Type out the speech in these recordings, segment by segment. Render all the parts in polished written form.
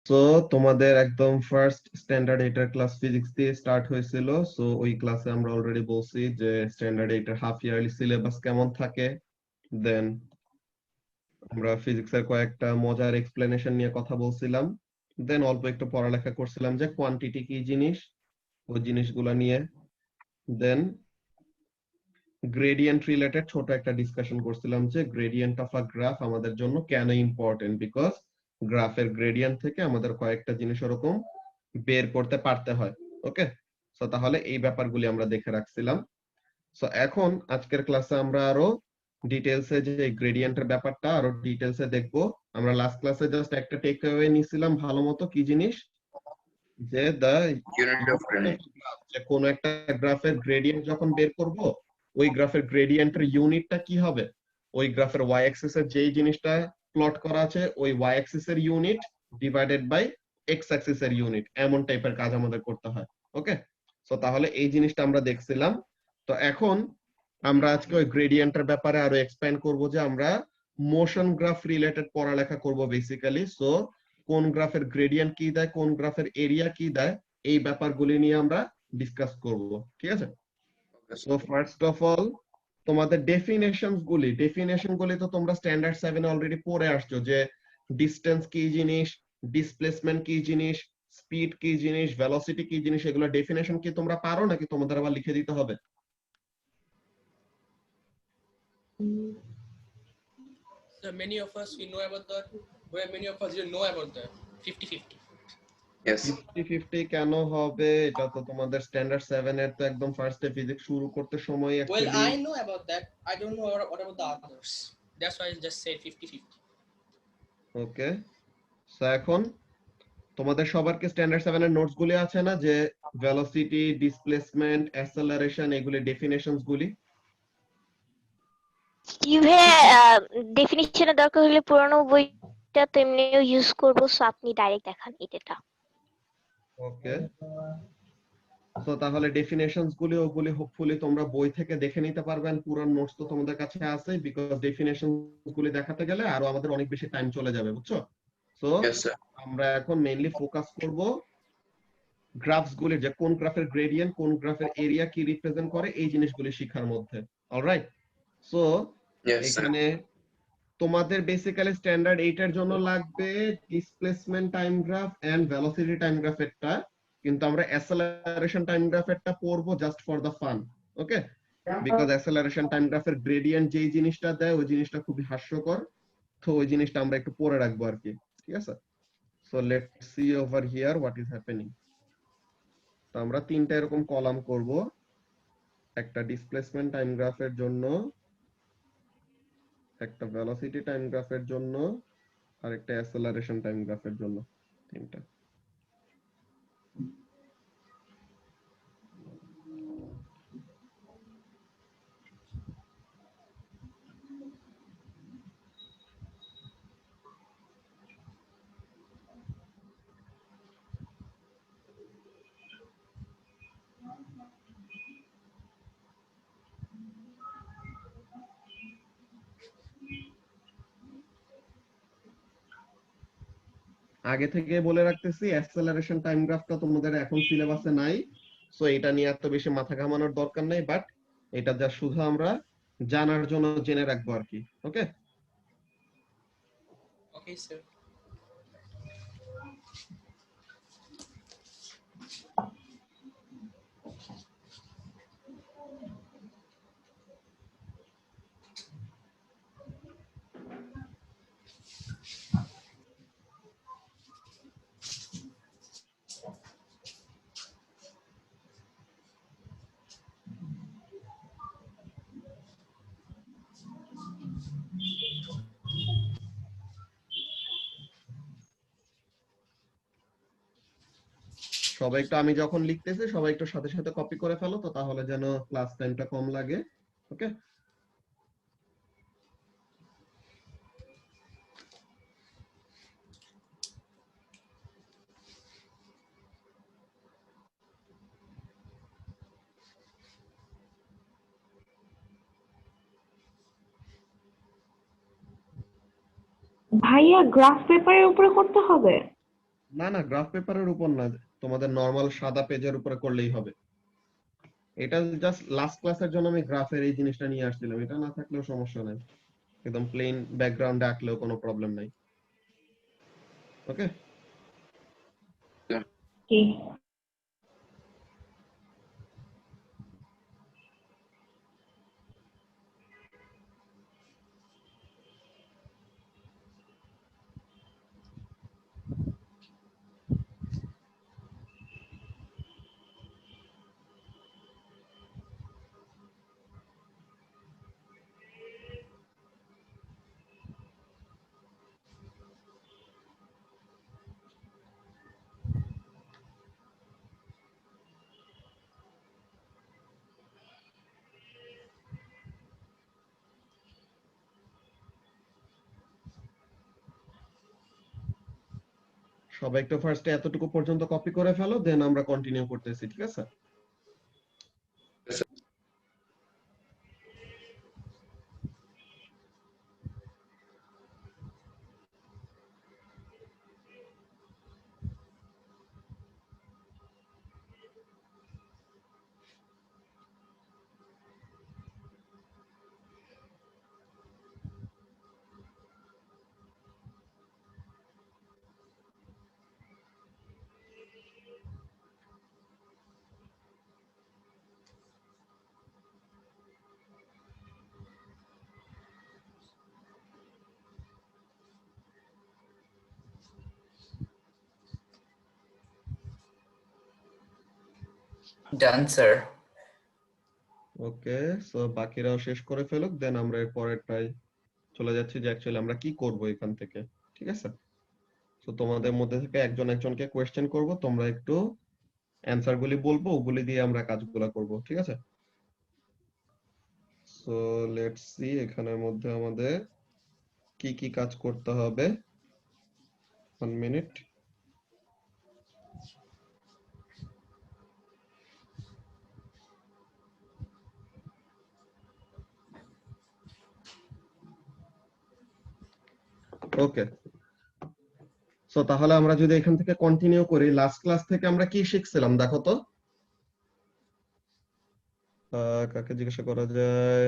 So তোমাদের একদম first standard এইটার ক্লাস ফিজিক্স দিয়ে স্টার্ট হয়েছিল। সো ওই ক্লাসে আমরা অলরেডি বলছি যে স্ট্যান্ডার্ড এইটার হাফ ইয়ারলি সিলেবাস কেমন থাকে। দেন আমরা ফিজিক্সের কয়েকটা মজার এক্সপ্লেনেশন নিয়ে কথা বলছিলাম। দেন অল্প একটু পড়ালেখা করছিলাম যে কোয়ান্টিটি কি জিনিস, ওই জিনিসগুলো নিয়ে। দেন গ্রেডিয়েন্ট রিলেটেড ছোট একটা ডিসকাশন করছিলাম যে গ্রেডিয়েন্ট অফ আ গ্রাফ আমাদের জন্য কেন ইম্পর্টেন্ট, বিকজ গ্রাফের গ্রেডিয়েন্ট থেকে আমাদের কয়েকটা জিনিস ওরকম বের করতে পারতে হয়। ওকে, সো তাহলে এই ব্যাপারগুলি আমরা দেখে রাখছিলাম। সো এখন আজকের ক্লাসে আমরা আরো ডিটেইলসে যে গ্রেডিয়েন্টের ব্যাপারটা আরো ডিটেইলসে দেখবো। আমরা লাস্ট ক্লাসে জাস্ট একটা টেক অ্যাওয়ে নিছিলাম ভালো মতো, কি জিনিস, যে দা Unit of gradient. যে কোন একটা গ্রাফের গ্রেডিয়েন্ট যখন বের করব, ওই গ্রাফের গ্রেডিয়েন্টের ইউনিটটা কি হবে, ওই গ্রাফের ওয়াই অ্যাক্সিস এর যেই জিনিসটা প্লট করা আছে ওই ওয়াই অ্যাক্সিস এর unit divided by x axis এর ইউনিট, এমন টাইপের কাজ আমাদের করতে হয়। ওকে, সো তাহলে এই জিনিসটা আমরা দেখছিলাম। তো এখন আমরা আজকে ওই গ্রেডিয়েন্টের ব্যাপারে আরো এক্সপ্যান্ড করব, যে আমরা মোশন গ্রাফ রিলেটেড পড়ালেখা করব বেসিক্যালি। সো কোন গ্রাফের গ্রেডিয়েন্ট কি দেয়, কোন গ্রাফের এরিয়া কি দেয়, এই ব্যাপারগুলি নিয়ে আমরা ডিসকাস করব। ঠিক আছে, সো ফার্স্ট অফ অল তোমাদের ডেফিনেশন গুলি তো তোমরা স্ট্যান্ডার্ড 7 এ অলরেডি পড়ে আসছো, যে ডিসটেন্স কি জিনিস, ডিসপ্লেসমেন্ট কি জিনিস, স্পিড কি জিনিস, ভেলোসিটি কি জিনিস, এগুলো ডেফিনেশন কি তোমরা পারো নাকি তোমাদের আবার লিখে দিতে হবে? So many of us we know about that, where many of us didn't know about that. 50-50. Yes. 50-50 কেন হবে? এটা তো তোমাদের স্ট্যান্ডার্ড 7 এর তো একদম ফার্স্টে ফিজিক্স শুরু করতে সময় Well, actually. I know about that. I don't know what about the others. That's why I just said 50-50. Okay, so এখন তোমাদের সবার কি স্ট্যান্ডার্ড 7 এর নোটস গুলি আছে না, যে ভেলোসিটি, ডিসপ্লেসমেন্ট, অ্যাসেলারেশন, এগুলি ডেফিনেশনস গুলি? ডেফিনিশনের দরকার হলে পুরনো বইটা তো এমনিও ইউজ করবো, সো আপনি ডাইরেক্ট দেখান এটা। ওকে, সো তাহলে ডেফিনেশনস গুলি ওগুলি হোপফুলি তোমরা বই থেকে দেখে নিতে পারবেন। পুরো নোটস তো তোমাদের কাছে আছে, বিকজ ডেফিনেশনস গুলি দেখাতে গেলে আরো আমাদের অনেক বেশি টাইম চলে যাবে, বুঝছো? So Yes, sir. আমরা এখন মেইনলি ফোকাস করব গ্রাফস গুলি, যে কোন গ্রাফের গ্রেডিয়েন্ট, কোন গ্রাফের এরিয়া কি রিপ্রেজেন্ট করে, এই জিনিসগুলি শেখার মধ্যে। Alright, so Yes, sir. এখানে তোমাদের বেসিক্যালি স্ট্যান্ডার্ড 8 এর জন্য লাগবে displacement time graph and velocity time গ্রাফেরটা, কিন্তু আমরা অ্যাসেলারেশন টাইম গ্রাফেরটা পড়বো just for the fun. Okay, because acceleration time গ্রাফের গ্রেডিয়েন্ট যেই জিনিসটা দেয় ওই জিনিসটা খুবই হাস্যকর, তো ওই জিনিসটা আমরা একটু পড়ে রাখবো আর কি। ঠিক আছে, so let's see over here what is happening. তো আমরা তিনটা এরকম কলাম করব, একটা ডিসপ্লেসমেন্ট টাইম গ্রাফের জন্য, একটা ভেলোসিটি টাইম গ্রাফের জন্য, আর একটা অ্যাসেলারেশন টাইম গ্রাফের জন্য, তিনটা। আগে থেকে বলে রাখতেছি অ্যাক্সেলারেশন টাইম গ্রাফটা তোমাদের এখন সিলেবাসে নাই, সো এটা নিয়ে এত বেশি মাথা ঘামানোর দরকার নাই, বাট এটা যা শুধু আমরা জানার জন্য জেনে রাখবো আর কি। ওকে, Okay, sir. সবাই একটু, আমি যখন লিখতেছি সবাই একটু সাথে সাথে কপি করে ফেলো, তো তাহলে যেন ক্লাস টাইমটা কম লাগে। ওকে, ভাইয়া গ্রাফ পেপারের উপরে করতে হবে? না না, গ্রাফ পেপারের উপর না, তোমাদের নরমাল সাদা পেজের উপরে করলেই হবে। এটা জাস্ট লাস্ট ক্লাসের জন্য আমি গ্রাফের এই জিনিসটা নিয়ে আসছিলাম, এটা না থাকলেও সমস্যা নাই, একদম প্লেন ব্যাকগ্রাউন্ডে আঁকলেও কোনো প্রবলেম নাই। ওকে, জি। সবাই একটু ফার্স্টে এতটুকু পর্যন্ত কপি করে ফেলো, দেন আমরা কন্টিনিউ করতেছি, ঠিক আছে? Yes, sir. Done, sir. Okay, so বাকিরাও শেষ করে ফেলুক, দেন আমরা এর পরেরটাই চলে যাচ্ছি যে অ্যাকচুয়ালি আমরা কি করব এখান থেকে, ঠিক আছে? তো তোমাদের মধ্যে থেকে একজন একজনকে কোয়েশ্চেন করব, তোমরা একটু অ্যানসার গুলি বলবো, ওগুলি দিয়ে আমরা কাজগুলো করব, ঠিক আছে? সো লেটস সি এখানের মধ্যে আমাদের কি কি কাজ করতে হবে। 1 মিনিট। ওকে, সো তাহলে আমরা যদি এখান থেকে কন্টিনিউ করি, লাস্ট ক্লাস থেকে আমরা কি শিখছিলাম দেখো তো। কাকে জিজ্ঞাসা করা যায়?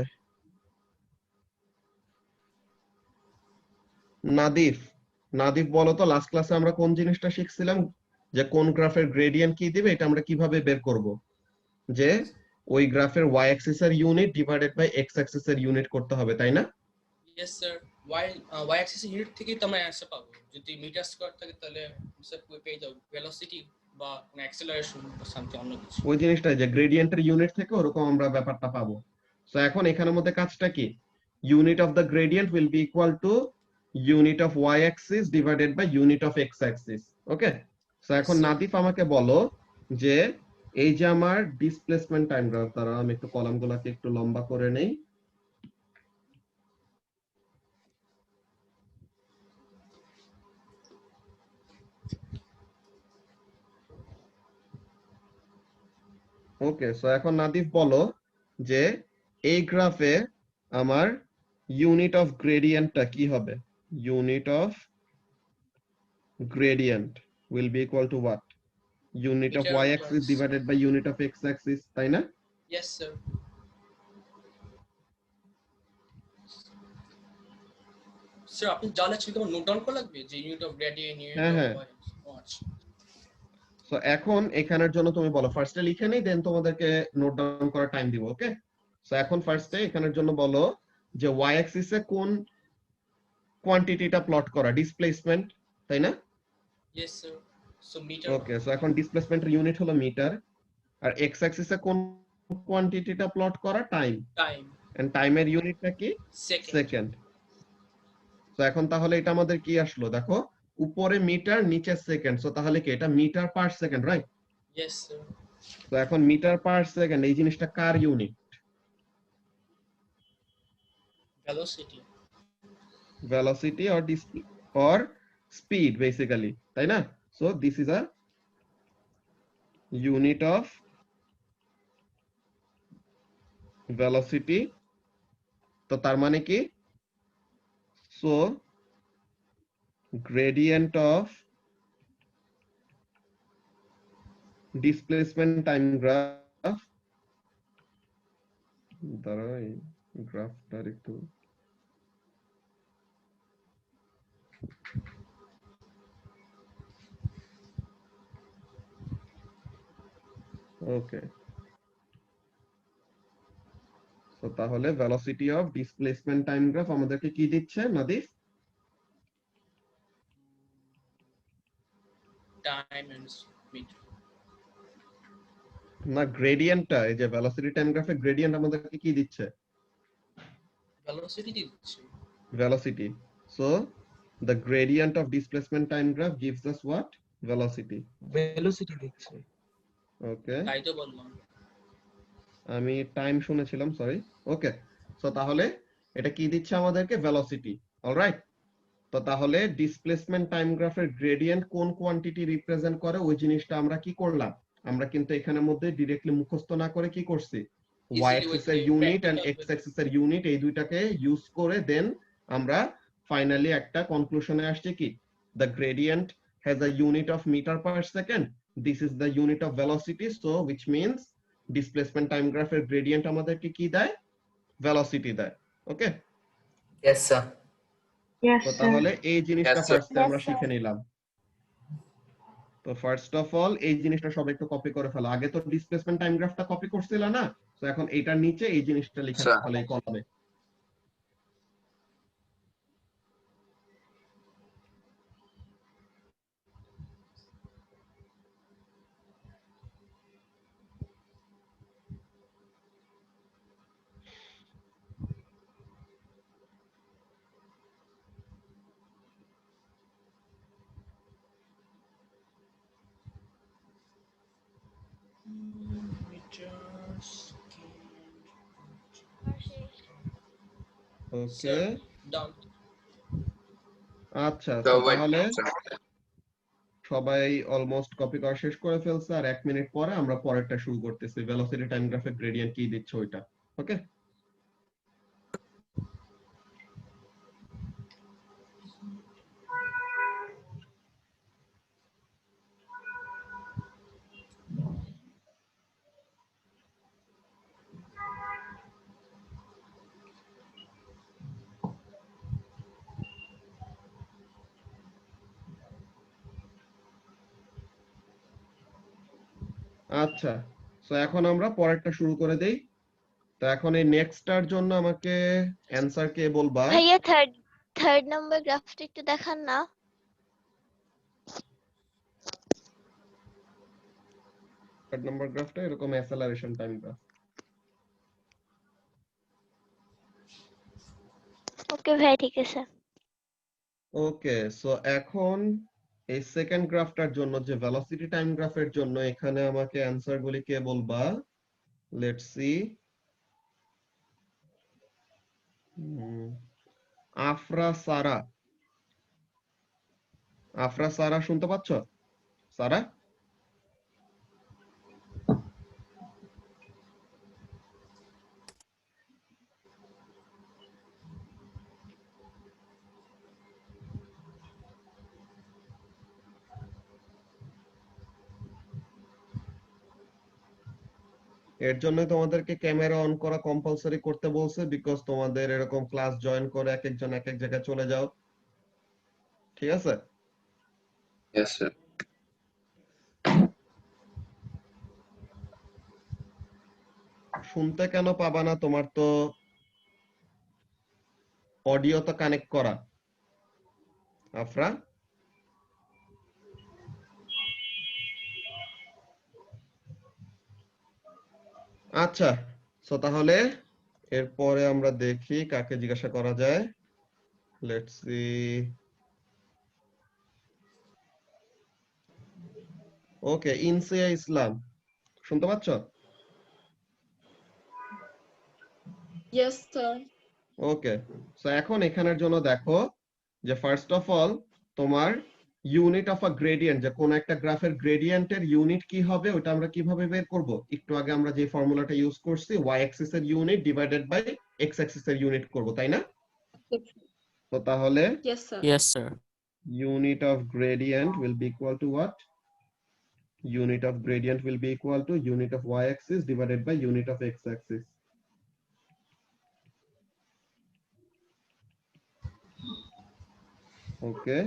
নাদিফ, নাদিফ বলো তো লাস্ট ক্লাসে আমরা কোন জিনিসটা শিখছিলাম, যে কোন গ্রাফের গ্রেডিয়েন্ট কি দিবে এটা আমরা কিভাবে বের করব, যে ওই গ্রাফের ওয়াই অ্যাক্সিস এর unit divided by x axis এর ইউনিট করতে হবে, তাই না? Yes sir, Y axis unit থেকেই তো আমরা অ্যান্সার পাবো। যদি মিটার স্কয়ার থাকে তাহলে স্যার পেয়ে যাবো ভেলোসিটি বা কোনো অ্যাক্সেলারেশন বা সামথিং অন্য কিছু। ওই জিনিসটাই যে গ্রেডিয়েন্টের ইউনিট থেকে ওরকম আমরা ব্যাপারটা পাবো। সো এখন এখানের মধ্যে কাজটা কি, unit of the gradient will be equal to unit of Y axis divided by unit of x axis. Okay, so এখন sir. নাদিফ আমাকে বলো যে এই যে আমার ডিসপ্লেসমেন্ট টাইম গ্রাফ, তারা আমি একটু কলামগুলোকে একটু লম্বা করে নেই। ওকে, সো এখন নাদিফ বলো যে এই গ্রাফে আমার ইউনিট অফ গ্রেডিয়েন্টটা কি হবে। Unit of gradient will be equal to what? Unit of Meter y-axis plus- divided by unit of x-axis, তাই না? Yes sir. স্যার আপনি জানলে ছিল তোমার নোট ডাউন করা লাগবে যে ইউনিট অফ গ্রেডিয়েন্ট ইউনিট হ্যাঁ, অফ হ্যাঁ। আচ্ছা। সো এখন এখানের জন্য তুমি বলো, ফার্স্টে লিখে নেই, দেন তোমাদেরকে নোট ডাউন করার টাইম দিব। ওকে, সো এখন ফার্স্টে এখানের জন্য বলো যে y অ্যাক্সিসে কোন কোয়ান্টিটিটা প্লট করা, ডিসপ্লেসমেন্ট, তাই না? Yes sir, so metre. Okay, so এখন ডিসপ্লেসমেন্টের ইউনিট হলো মিটার, আর x অ্যাক্সিসে কোন কোয়ান্টিটিটা প্লট করা, টাইম, টাইম এন্ড টাইমের ইউনিটটা কি, সেকেন্ড। সেকেন্ড। তো এখন তাহলে এটা আমাদের কি আসলো দেখো, উপরে মিটার নিচে সেকেন্ড, সো তাহলে কি এটা metre per second, right? Yes sir. তো এখন মিটার পার সেকেন্ড এই জিনিসটা কার unit? Velocity. Velocity or speed basically, তাই না? So this is a unit of velocity. তো তার মানে কি, so gradient of displacement time graph দ্বারা এই গ্রাফটার একটু ওকে তো তাহলে velocity of displacement time graph আমাদেরকে কি দিচ্ছে নাদিফ? টাইম এন্ড মিটার না গ্রেডিয়েন্টটা, এই যে ভেলোসিটি টাইম গ্রাফে গ্রেডিয়েন্ট আমাদেরকে কি দিচ্ছে? ভেলোসিটি দিচ্ছে। Velocity. So the gradient of displacement time graph gives us what? Velocity. Velocity দিচ্ছে। Okay. তাই তো বললাম। আমি টাইম শুনেছিলাম, সরি। ওকে, সো তাহলে এটা কি দিচ্ছে আমাদেরকে? ভেলোসিটি। অলরাইট, তো তাহলে ডিসপ্লেসমেন্ট টাইম গ্রাফের গ্রেডিয়েন্ট কোন কোয়ান্টিটি রিপ্রেজেন্ট করে ওই জিনিসটা আমরা কি করলাম? আমরা কিন্তু এখানের মধ্যে ডাইরেক্টলি মুখস্থ না করে কি করছি? y axis এর ইউনিট এন্ড x axis এর ইউনিট এই দুইটাকে ইউজ করে দেন আমরা ফাইনালি একটা কনক্লুশনে আসছে কি the gradient has a unit of meter per second, this is the unit of velocity, so which means displacement time graph এর gradient আমাদেরকে কি দেয়? velocity দেয়। ওকে, Yes, sir. তো তাহলে এই জিনিসটা Yes, sir. ফার্স্টে আমরা শিখে নিলাম। তো ফার্স্ট অফ অল এই জিনিসটা সবাই একটু কপি করে ফেলো। আগে তো ডিসপ্লেসমেন্ট টাইম গ্রাফটা কপি করছিল না, তো এখন এইটার নিচে এই জিনিসটা লিখে Sir. ফেলো এই কলামে। ওকে, ডাউন। আচ্ছা, So তো wait, তাহলে sir. সবাই অলমোস্ট কপি করা শেষ করে ফেলছে, আর 1 মিনিট পরে আমরা পরেরটা শুরু করতেছি। ভেলোসিটি টাইম গ্রাফের গ্রেডিয়েন্ট কি দিচ্ছে ওইটা। ওকে, আচ্ছা, সো এখন আমরা পরেরটা শুরু করে দেই। তো এখন এই নেক্সটটার জন্য আমাকে অ্যানসার কে বলবা? ভাইয়া থার্ড নাম্বার গ্রাফটা একটু দেখান না। থার্ড নাম্বার গ্রাফটা এরকম অ্যাসেলারেশন টাইম গ্রাফ। ওকে ভাই, ঠিক আছে। ওকে, সো এখন এই সেকেন্ড গ্রাফটার জন্য যে ভেলোসিটি টাইম গ্রাফের জন্য এখানে আমাকে অ্যানসার গুলি কে বলবা? Let's see. আফরা সারা। আফরা সারা শুনতে পাচ্ছ? সারা, এর জন্য তোমাদেরকে ক্যামেরা অন করা কম্পালসরি করতে বলছে, বিকজ তোমাদের এরকম ক্লাস জয়েন করে এক একজন এক এক জায়গায় চলে যাও। ঠিক আছে? Yes, sir. শুনতে কেন পাবা না? তোমার তো অডিও তো কানেক্ট করা। আফরা, আচ্ছা, সো তাহলে এরপরে আমরা দেখি কাকে জিজ্ঞাসা করা যায়। Let's see. ওকে, ইনসিয়া ইসলাম শুনতে পাচ্ছ? Yes, sir. ওকে, সো এখন এখানের জন্য দেখো যে ফার্স্ট অফ অল তোমার ইউনিট অফ আ গ্রেডিয়েন্ট, যে কোন একটা গ্রাফের গ্রেডিয়েন্টের ইউনিট কি হবে ওটা আমরা কিভাবে বের করব? একটু আগে আমরা যে ফর্মুলাটা ইউজ করছি, y অ্যাক্সিস এর unit divided by x axis এর ইউনিট করব, তাই না? Yes, তো তাহলে yes, sir. Yes, sir. unit of gradient will be equal to what? unit of gradient will be equal to unit of y-axis divided by unit of x-axis. Okay.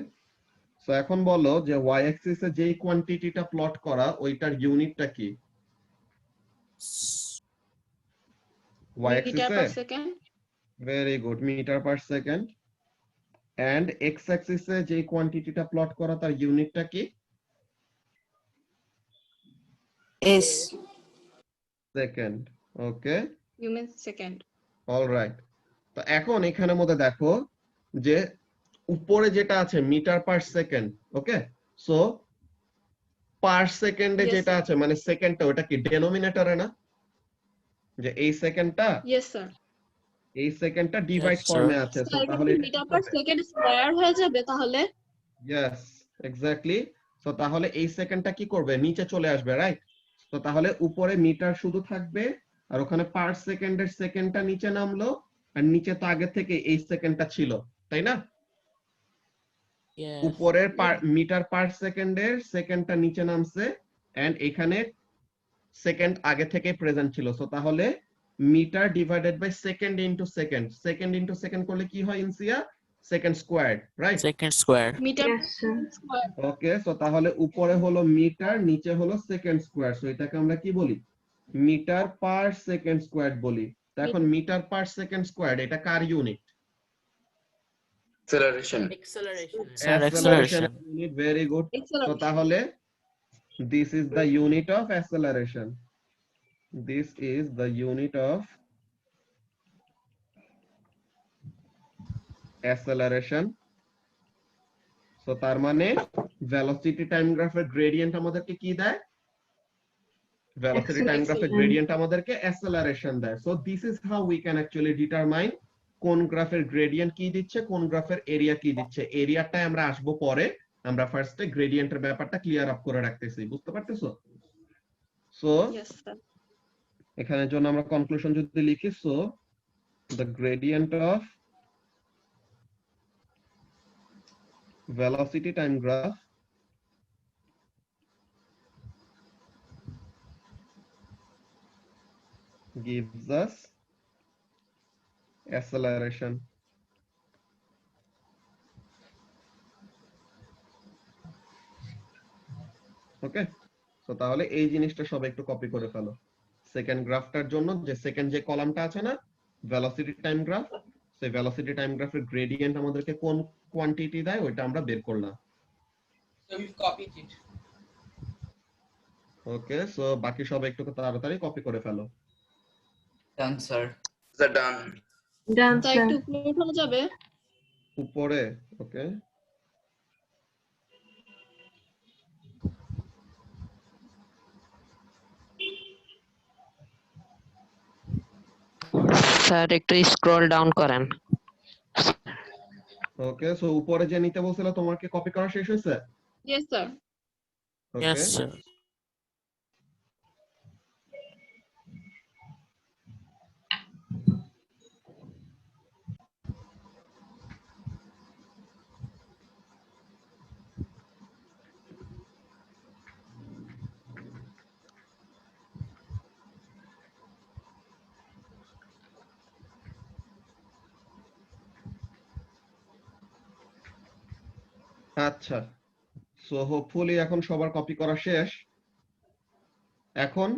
So এখন বলো যে y-axis এ যেই কোয়ান্টিটিটা plot করা ওইটার ইউনিটটা কি? y-axis meter A per second. very good, meter per second. And x-axis এ যেই কোয়ান্টিটিটা plot করা তার ইউনিটটা কি? S. Second. Okay, You mean second. Alright. তো এখন এখানের মধ্যে দেখো যে উপরে যেটা আছে মিটার পার সেকেন্ড, ওকে, সো পার সেকেন্ডে Yes, যেটা sir. আছে মানে সেকেন্ডটা ওটা কি ডেনোমিনেটরে না? যে এই সেকেন্ডটা Yes, sir. ডিভাইড Yes, ফর্মে sir. আছে, সো স্যার তাহলে এটা কি মিটার পার হবে? সেকেন্ড স্কয়ার হয়ে যাবে তাহলে। Yes, exactly. সো তাহলে এই সেকেন্ডটা কি করবে? নিচে চলে আসবে, রাইট? তো তাহলে উপরে মিটার শুধু থাকবে আর ওখানে পার সেকেন্ডের সেকেন্ডটা নিচে নামলো, আর নিচে তো আগে থেকে এই সেকেন্ডটা ছিল, তাই না? উপরের মিটার পার সেকেন্ডের সেকেন্ডটা নিচে নামছে এন্ড এখানে সেকেন্ড আগে থেকে প্রেজেন্ট ছিল, সো তাহলে metre divided by second into second করলে কি হয় Insia? Second squared, right? Second square. Metre Yes, sir. Square. Okay, so তাহলে উপরে হলো মিটার, নিচে হলো সেকেন্ড স্কয়ার, সো এটাকে আমরা কি বলি? মিটার পার সেকেন্ড স্কয়ার্ড বলি। তো এখন মিটার পার সেকেন্ড স্কয়ার্ড এটা কার unit? Acceleration. Sir, Acceleration acceleration. unit, very good. So Acceleration. তাহলে this is the unit of acceleration. This is the unit of acceleration. So তার মানে velocity time graph এর gradient আমাদেরকে কি দেয়? Velocity time graph এর gradient আমাদেরকে acceleration দেয়। So this is how we can actually determine কোন গ্রাফের গ্রেডিয়েন্ট কি দিচ্ছে, কোন গ্রাফের এরিয়া কি দিচ্ছে। এরিয়াটায় আমরা আসবো পরে, আমরা ফার্স্টে গ্রেডিয়েন্টের ব্যাপারটা ক্লিয়ার আপ করে রাখতেছি, বুঝতে পারতেছো? So Yes, sir. এখানের জন্য আমরা কনক্লুশন যদি লিখি, so the gradient of velocity time graph gives us acceleration. Okay, so তাহলে এই জিনিসটা সবাই একটু কপি করে ফেলো। সেকেন্ড গ্রাফটার জন্য যে সেকেন্ড যে কলামটা আছে না, ভেলোসিটি টাইম গ্রাফ, সেই ভেলোসিটি টাইম গ্রাফের গ্রেডিয়েন্ট আমাদেরকে কোন কোয়ান্টিটি দেয় ওইটা আমরা বের করলাম। So we've copied it. Okay, so বাকি সবাই একটু তাড়াতাড়ি কপি করে ফেলো। Done, sir. The done. Done, তা sir. একটু উপরে উঠানো যাবে? উপরে, ওকে, স্যার একটু স্ক্রল ডাউন করেন। ওকে, সো উপরে যে নিতে বলছিল তোমার কি কপি করা শেষ হয়েছে? Yes, sir. ওকে, Yes, sir. আচ্ছা, সো হোপফুলি এখন সবার কপি করা শেষ। এখন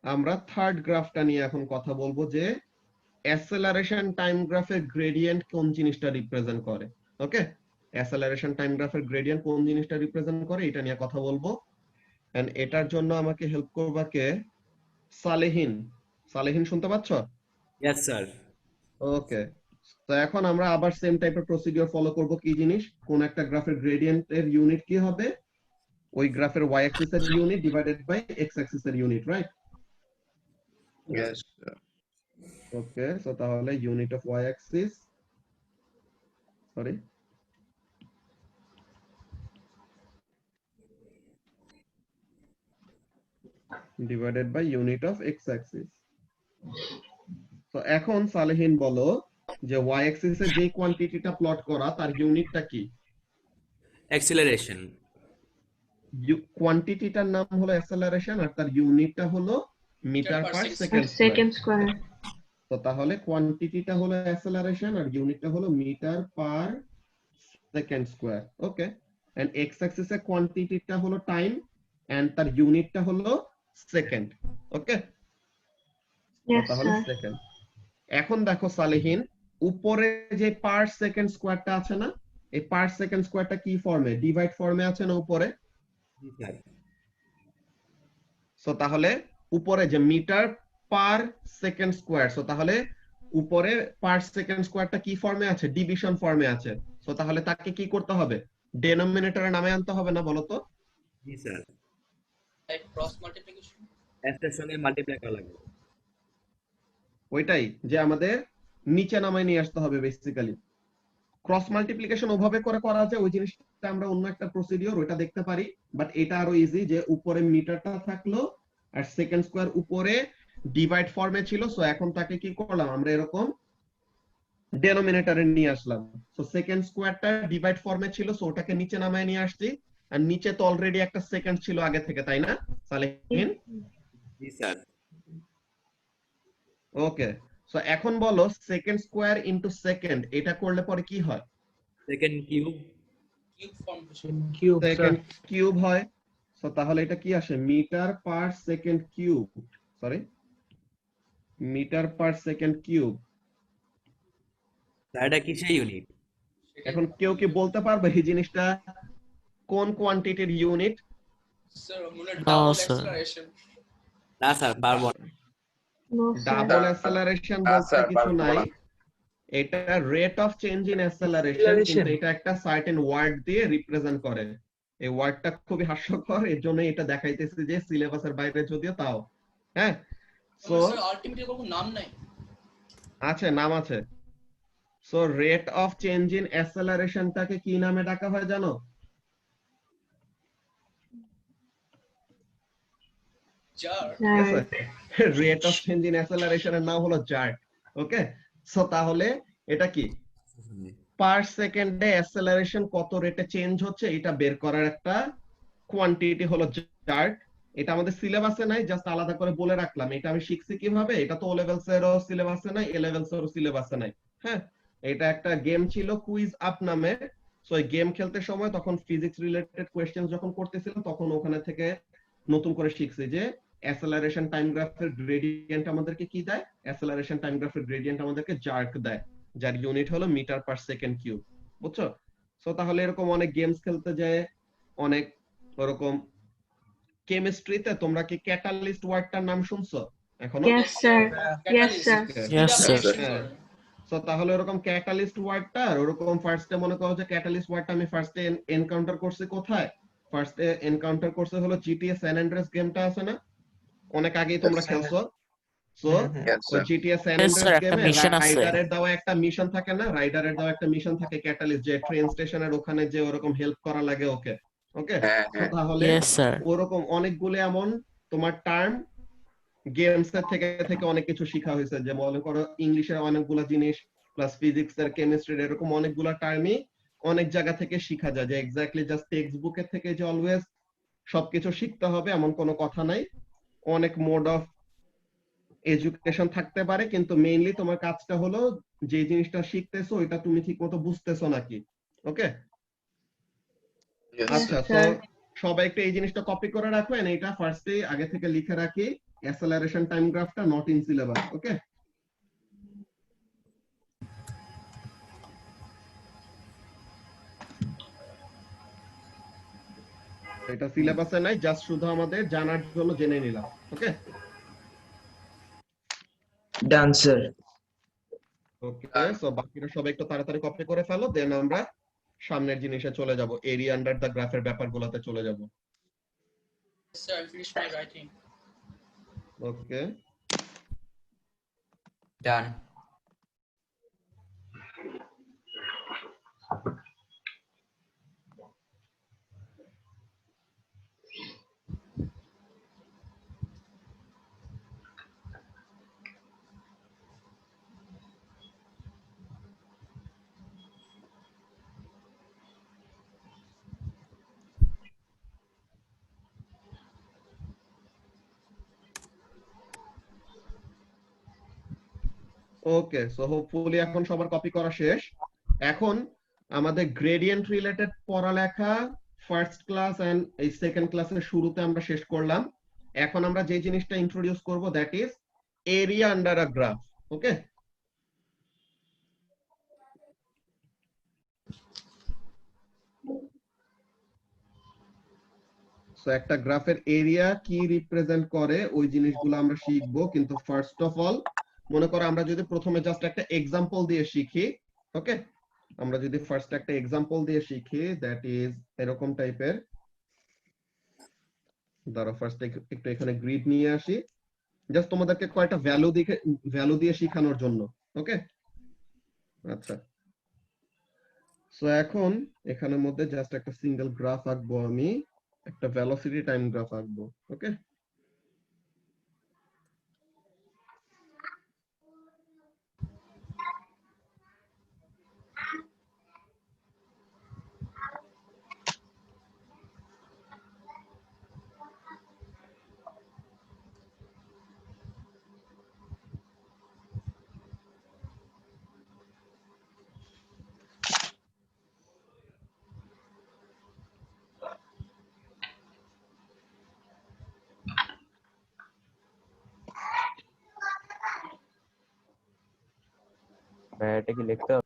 আমরা থার্ড গ্রাফটা নিয়ে এখন কথা বলবো যে অ্যাসেলারেশন টাইম গ্রাফের গ্রেডিয়েন্ট কোন জিনিসটা রিপ্রেজেন্ট করে। ওকে, অ্যাসেলারেশন টাইম গ্রাফের গ্রেডিয়েন্ট কোন জিনিসটা রিপ্রেজেন্ট করে এটা নিয়ে কথা বলবো। এন্ড এটার জন্য আমাকে হেল্প করবা কে? সালেহিন। সালেহিন শুনতে পাচ্ছ? Yes, sir. ওকে, তো এখন আমরা আবার সেম টাইপের প্রসিডিওর ফলো করব। কি জিনিস? কোন একটা গ্রাফের গ্রেডিয়েন্টের ইউনিট কি হবে? ওই গ্রাফের ওয়াই অ্যাক্সিস এর unit divided by x axis এর unit, right? Yes, sir. Okay, so তাহলে unit of Y axis, sorry, divided by unit of x axis. তো এখন সালেহিন বলো যে ওয়াই অ্যাক্সিস এর যে কোয়ান্টিটিটা প্লট করা তার ইউনিটটা কি? Acceleration. কোয়ান্টিটিটার নাম হলো অ্যাসেলারেশন আর তার ইউনিটটা হলো metre per per second second square. তো তাহলে কোয়ান্টিটিটা হলো অ্যাসেলারেশন আর ইউনিটটা হলো metre per second square. Okay, and x অ্যাক্সিসে কোয়ান্টিটিটা হলো টাইম এন্ড তার ইউনিটটা হলো সেকেন্ড। ওকে, তাহলে সেকেন্ড। এখন দেখো সালেহীন, উপরে যে পার সেকেন্ড স্কয়ারটা আছে না, এই পার সেকেন্ড স্কয়ারটা কি ফর্মে? ডিভাইড ফর্মে আছে না উপরে? সো তাহলে উপরে যে metre per second square, so তাহলে উপরে পার সেকেন্ড স্কয়ারটা কি ফর্মে আছে? ডিভিশন ফর্মে আছে। সো তাহলে তাকে কি করতে হবে? ডেনোমিনেটরে নামে আনতে হবে না, বলো তো? জি sir, like cross multiplication. S এর সঙ্গে মাল্টিপ্লাই করা লাগবে। ওইটাই যে আমাদের নিচে নামায় নিয়ে আসতে হবে বেসিক্যালি। ক্রস মাল্টিপ্লিকেশন ওভাবে করে করা যায়, ওই জিনিসটা আমরা অন্য একটা প্রসিডিওর ওইটা দেখতে পারি, বাট এটা আরো ইজি যে উপরে মিটারটা থাকলো আর সেকেন্ড স্কয়ার উপরে ডিভাইড ফর্মে ছিল। সো এখন তাকে কি করলাম আমরা? এরকম ডেনোমিনেটরে নিয়ে আসলাম। সো সেকেন্ড স্কয়ারটা ডিভাইড ফর্মে ছিল, সো ওটাকে নিচে নামায় নিয়ে আসছি। আর নিচে তো অলরেডি একটা সেকেন্ড ছিল আগে থেকে, তাই না সালেহীন? জি স্যার। ওকে, সো এখন বলো সেকেন্ড স্কয়ার ইনটু সেকেন্ড এটা করলে পরে কি হয়? Second cube. Cube form second cube হয়। সো তাহলে এটা কি আসে? Metre per second cube, sorry metre per second cube. এটা কিসের ইউনিট? এখন কেউ কি বলতে পারবে এই জিনিসটা কোন কোয়ান্টিটির ইউনিট? স্যার মনে No, ডাবল sir. অ্যাক্সেলারেশন। না স্যার, পারবো না। ডাবল অ্যাসেলারেশন বলতে স্যার, কিছু পারবো নাই, না। এটা রেট অফ চেঞ্জ ইন অ্যাসেলারেশন, কিন্তু এটা একটা সার্টেন ওয়ার্ড দিয়ে রিপ্রেজেন্ট করে। এই ওয়ার্ডটা খুবই হাস্যকর, এর জন্য এটা দেখাইতেছে যে সিলেবাসের বাইরে যদিও তাও। হ্যাঁ, সো স্যার আলটিমেটলি কোনো নাম নাই। আছে, নাম আছে। So rate of change in অ্যাসেলারেশনটাকে কি নামে ডাকা হয় জানো? জার। ঠিক আছে, রেট অফ চেঞ্জ ইন অ্যাসেলারেশনের নাম হলো জার্ট। ওকে, সো তাহলে এটা কি পার সেকেন্ডে অ্যাসেলারেশন কত রেটে চেঞ্জ হচ্ছে এটা বের করার একটা কোয়ান্টিটি হলো জার্ট। এটা আমাদের সিলেবাসে নাই, জাস্ট আলাদা করে বলে রাখলাম। এটা আমি শিখছি কিভাবে? এটা তো ও লেভেলস এরও সিলেবাসে নাই, এ লেভেলস এরও সিলেবাসে নাই। হ্যাঁ, এটা একটা গেম ছিল কুইজ আপ নামে। সো এই গেম খেলতে সময় তখন ফিজিক্স রিলেটেড কোয়েশ্চেন যখন করতেছিলাম তখন ওখানে থেকে নতুন করে শিখছি যে অ্যাসেলারেশন টাইম গ্রাফের গ্রেডিয়েন্ট আমাদেরকে কি দেয়? অ্যাসেলারেশন টাইম গ্রাফের গ্রেডিয়েন্ট আমাদেরকে জার্ক দেয়, যার ইউনিট হলো মিটার পার সেকেন্ড কিউব। বুঝছো? সো তাহলে এরকম অনেক গেমস খেলতে যায়, অনেক ওরকম। কেমিস্ট্রিতে তোমরা কি ক্যাটালিস্ট ওয়ার্ডটার নাম শুনছো এখনো? Yes, sir. Yes, sir. Yes, sir. So তাহলে ওরকম ক্যাটালিস্ট ওয়ার্ডটা ওরকম ফার্স্টে মনে করো যে ক্যাটালিস্ট ওয়ার্ডটা আমি ফার্স্টে এনকাউন্টার করছি কোথায়? ফার্স্টে এনকাউন্টার করছে হলো জিটিএ স্যান অ্যান্ড্রেস গেমটা আছে না, অনেক আগেই তোমরা খেলছো। সো Yes, ওই sir. জিটিএ স্যান Yes, sir, অ্যান্ড্রেস একটা গেমে mission আছে। রাইডারের দেওয়া একটা মিশন থাকে না? রাইডারের দেওয়া একটা মিশন থাকে ক্যাটালিস্ট, যে ট্রেন স্টেশনের ওখানে যে ওরকম হেল্প করা লাগে ওকে। ওকে, হ্যাঁ, সো হ্যাঁ। তাহলে Yes, sir. ওরকম অনেকগুলো এমন তোমার টার্ম গেমস এর থেকে থেকে অনেক কিছু শেখা হয়েছে, যে মনে করো ইংলিশের অনেকগুলো জিনিস প্লাস ফিজিক্স এর কেমিস্ট্রির এরকম অনেকগুলো টার্মই অনেক জায়গা থেকে শেখা যায়, যে এক্স্যাক্টলি জাস্ট টেক্সট বুকের থেকে যে অলওয়েজ সবকিছু শিখতে হবে এমন কোনো কথা নাই। অনেক মোড অফ এডুকেশন থাকতে পারে, কিন্তু মেইনলি তোমার কাজটা হলো যে জিনিসটা শিখতেছো ওইটা তুমি ঠিকমতো বুঝতেছো নাকি। ওকে, Yes, আচ্ছা, sir. তো সবাই একটু এই জিনিসটা কপি করে রাখবেন, এটা ফার্স্টে আগে থেকে লিখে রাখি, অ্যাসেলারেশন টাইম গ্রাফটা নট ইন সিলেবাস। ওকে, এটা সিলেবাসে নাই, জাস্ট শুধু আমাদের জানার জন্য জেনে নিলাম। ওকে, ডান স্যার। ওকে, সো বাকিরা সবাই একটু তাড়াতাড়ি কপি করে ফেলো, দেন আমরা সামনের জিনিসে চলে যাব, এরিয়া আন্ডার দ্য গ্রাফের ব্যাপারগুলোতে চলে যাব। Sir I finish my writing. Okay, done. Okay, so hopefully এখন সবার কপি করা শেষ। এখন আমাদের গ্রেডিয়েন্ট রিলেটেড পড়ালেখা ফার্স্ট ক্লাস এন্ড এই সেকেন্ড ক্লাসের শুরুতে আমরা শেষ করলাম। এখন আমরা যে জিনিসটা ইন্ট্রোডিউস করব that is area under a graph. Okay, so একটা গ্রাফের এরিয়া কি রিপ্রেজেন্ট করে ওই জিনিসগুলো আমরা শিখবো, কিন্তু ফার্স্ট অফ অল মনে করো আমরা যদি প্রথমে জাস্ট একটা এক্সাম্পল দিয়ে শিখি। ওকে, আমরা যদি ফার্স্ট একটা এক্সাম্পল দিয়ে শিখি দ্যাট ইজ এরকম টাইপের। ধরো ফার্স্ট একটু এখানে গ্রিড নিয়ে আসি, জাস্ট তোমাদেরকে কয়টা ভ্যালু দিয়ে শেখানোর জন্য। ওকে, আচ্ছা, সো এখন এখানের মধ্যে জাস্ট একটা সিঙ্গেল গ্রাফ আঁকবো, আমি একটা ভেলোসিটি টাইম গ্রাফ আঁকবো। ওকে, এটা কি লিখতে হবে?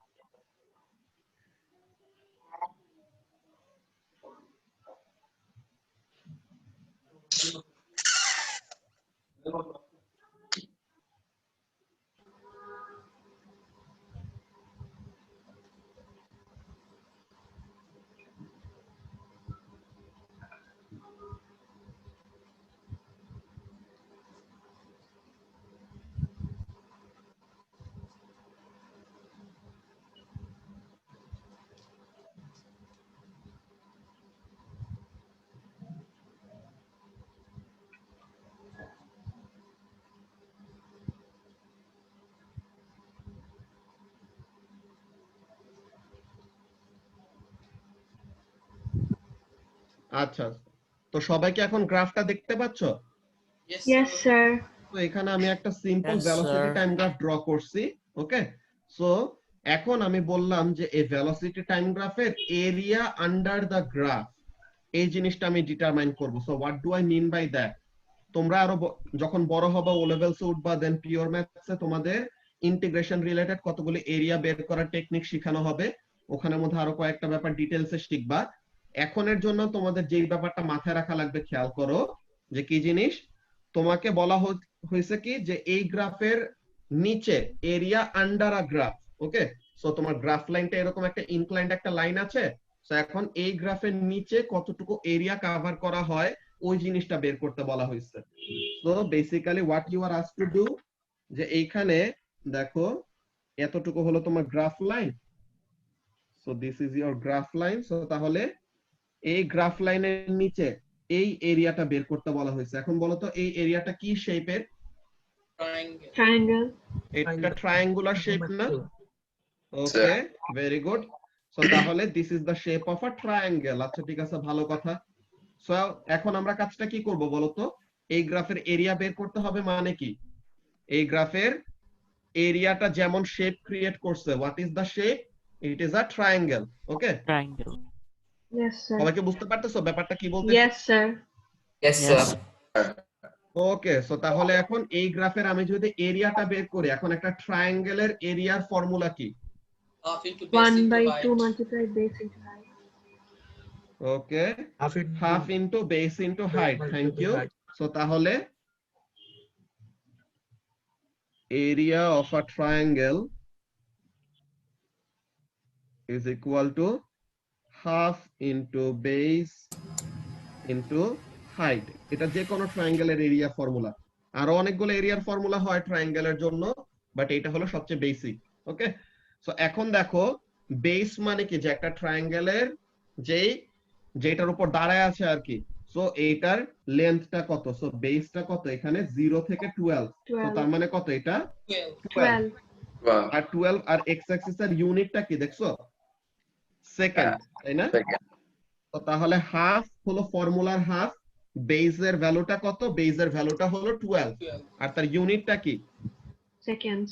আচ্ছা, তো সবাইকে এখন গ্রাফটা দেখতে পাচ্ছ? Yes, Yes, sir. তো এখানে আমি একটা simple Yes, velocity sir. Time graph draw করছি। ওকে, সো এখন আমি বললাম যে এই ভেলোসিটি টাইম গ্রাফের এরিয়া আন্ডার দা গ্রাফ এই জিনিসটা আমি ডিটারমাইন করব। So what do I mean by that? তোমরা আরো যখন বড় হবে ও লেভেলসে উঠবা, দেন পিওর ম্যাথসে তোমাদের ইন্টিগ্রেশন রিলেটেড কতগুলি এরিয়া বের করার টেকনিক শেখানো হবে, ওখানের মধ্যে আরো কয়েকটা ব্যাপার ডিটেইলসে শিখবা। এখনের জন্য তোমাদের যেই ব্যাপারটা মাথায় রাখা লাগবে খেয়াল করো যে কি জিনিস তোমাকে বলা হয়েছে কি যে এই গ্রাফের নিচে area under a graph. Okay, so তোমার গ্রাফ লাইনটা এরকম একটা ইনক্লাইন্ড একটা লাইন আছে। সো এখন এই গ্রাফের নিচে কতটুকু এরিয়া কভার করা হয় ওই জিনিসটা বের করতে বলা হয়েছে। So basically what you are asked to do, যে এইখানে দেখো এতটুকু হলো তোমার graph line. So this is your graph line. So তাহলে এই গ্রাফ লাইনের নিচে এই এরিয়াটা বের করতে বলা হয়েছে। এখন বলো তো এই এরিয়াটা কি শেপের? triangle. Triangle. এটা ট্রায়াঙ্গুলার শেপ না? ওকে, ভেরি গুড। সো তাহলে this is the shape of a triangle. আচ্ছা ঠিক আছে, ভালো কথা। সো এখন আমরা কাজটা কি করব বলো তো? এই গ্রাফের এরিয়া বের করতে হবে, মানে কি এই গ্রাফের এরিয়াটা যেমন শেপ ক্রিয়েট করছে, what is the shape? It is a triangle. Okay, Triangle. Yes, sir. সবাইকে বুঝতে পারতেছো ব্যাপারটা কি বলতে? Yes, sir. Yes, sir. Okay, so তাহলে এখন এই গ্রাফের আমি যদি এরিয়াটা বের করি, এখন একটা ট্রায়াঙ্গেলের এরিয়ার ফর্মুলা কি? Half into base 1 into by height. 2 multiplied base into height. Okay, half into base into height. Thank you. So তাহলে area of a triangle is equal to half into base into height. এটা যে কোনো ট্রায়াঙ্গেলের area formula. আরো অনেকগুলো এরিয়ার formula হয় ট্রায়াঙ্গেলের জন্য, but এটা হলো সবচেয়ে বেসিক। ওকে, সো এখন দেখো বেস মানে কি, যে একটা ট্রায়াঙ্গেলের যেটার উপর দাঁড়ায় আছে আর কি। সো এইটার লেন্থটা কত? সো বেসটা কত? এখানে 0 থেকে 12। তো 12. তার মানে কত? এটা 12. 12। 12. আর 12 আর এক্স অ্যাক্সিসের ইউনিটটা কি দেখছো? সেকেন্ড, তাই না? তো তাহলে হাফ হলো ফর্মুলার হাফ, বেজের ভ্যালুটা কত? বেজের ভ্যালুটা হলো 12, 12. আর তার ইউনিটটা কি? Seconds.